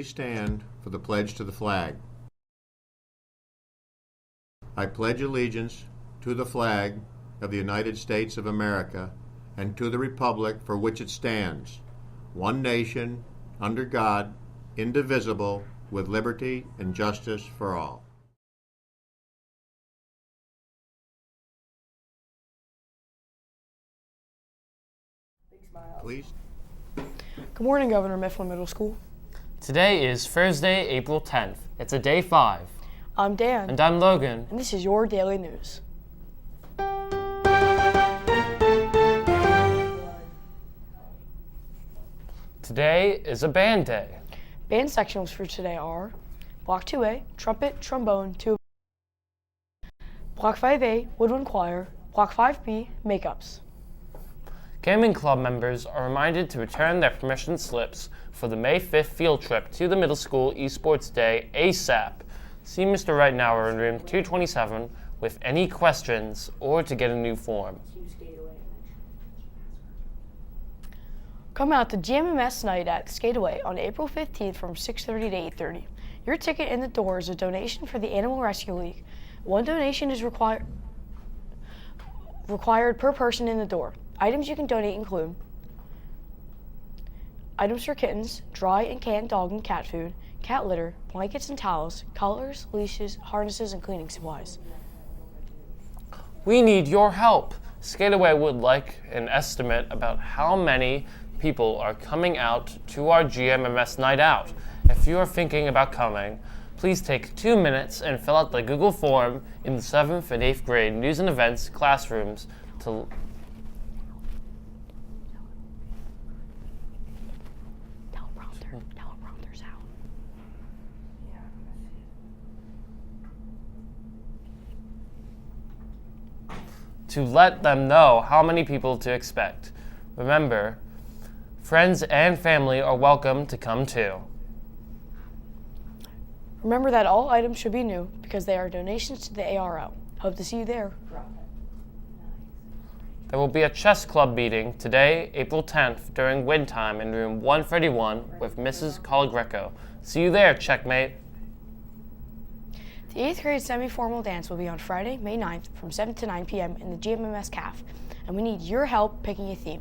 please stand for the pledge to the flag. I pledge allegiance to the flag of the United States of America and to the republic for which it stands, one nation, under God, indivisible, with liberty and justice for all. Please. Good morning, Governor Mifflin Middle School. Today is Thursday, April 10th. It's a day 5. I'm Dan. And I'm Logan. And this is your daily news. Today is a band day. Band sectionals for today are Block 2A, trumpet, trombone, tuba. Block 5A, woodwind choir. Block 5B, makeups. Gaming club members are reminded to return their permission slips for the May 5th field trip to the middle school esports day ASAP. See Mr. Reitnauer in room 227 with any questions or to get a new form. Come out to GMMS night at Skateaway on April 15th from 6:30 to 8:30. Your ticket in the door is a donation for the Animal Rescue League. One donation is required per person in the door. Items you can donate include items for kittens, dry and canned dog and cat food, cat litter, blankets and towels, collars, leashes, harnesses, and cleaning supplies. We need your help. Skateaway would like an estimate about how many people are coming out to our GMMS night out. If you are thinking about coming, please take 2 minutes and fill out the Google form in the 7th and 8th grade news and events classrooms to Teleprompter's out. to let them know how many people to expect. Remember, friends and family are welcome to come too. Remember that all items should be new because they are donations to the ARO. Hope to see you there. There will be a chess club meeting today, April 10th, during wind time in room 131 with Mrs. Colagreco. See you there, checkmate. The 8th grade semi-formal dance will be on Friday, May 9th from 7 to 9 p.m. in the GMMS CAF, and we need your help picking a theme.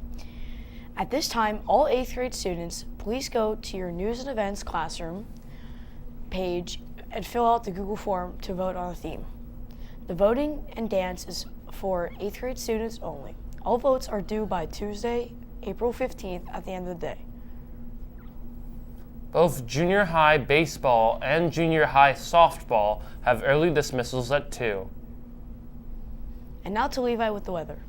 At this time, all 8th grade students, please go to your news and events classroom page and fill out the Google form to vote on a theme. The voting and dance is for 8th grade students only. All votes are due by Tuesday, April 15th at the end of the day. Both junior high baseball and junior high softball have early dismissals at 2. And now to Levi with the weather.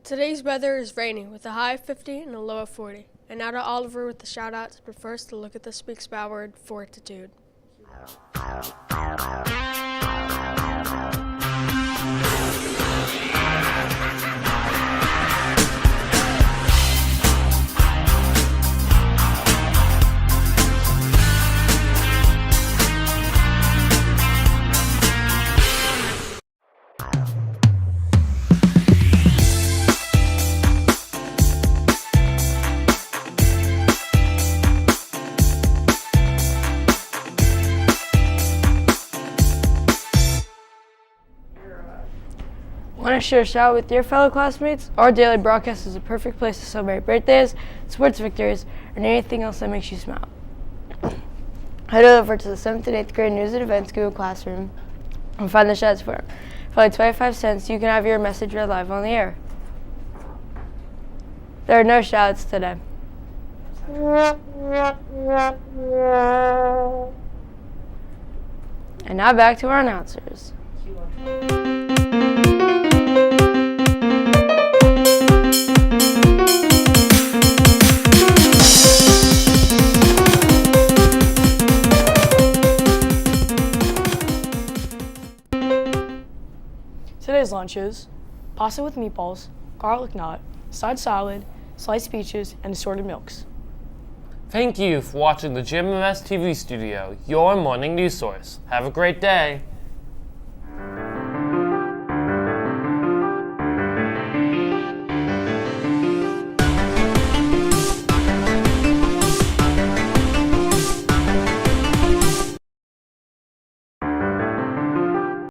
Today's weather is rainy with a high of 50 and a low of 40. And now to Oliver with the shout outs, but first to look at the Speak Spell word fortitude. Want to share a shout with your fellow classmates? Our daily broadcast is a perfect place to celebrate birthdays, sports victories, and anything else that makes you smile. Head over to the 7th and 8th grade news and events Google Classroom and find the shouts form. For like 25 cents, you can have your message read live on the air. There are no shouts today. And now back to our announcers. Today's lunch is pasta with meatballs, garlic knot, side salad, sliced peaches, and assorted milks. Thank you for watching the GMMS TV studio, your morning news source. Have a great day.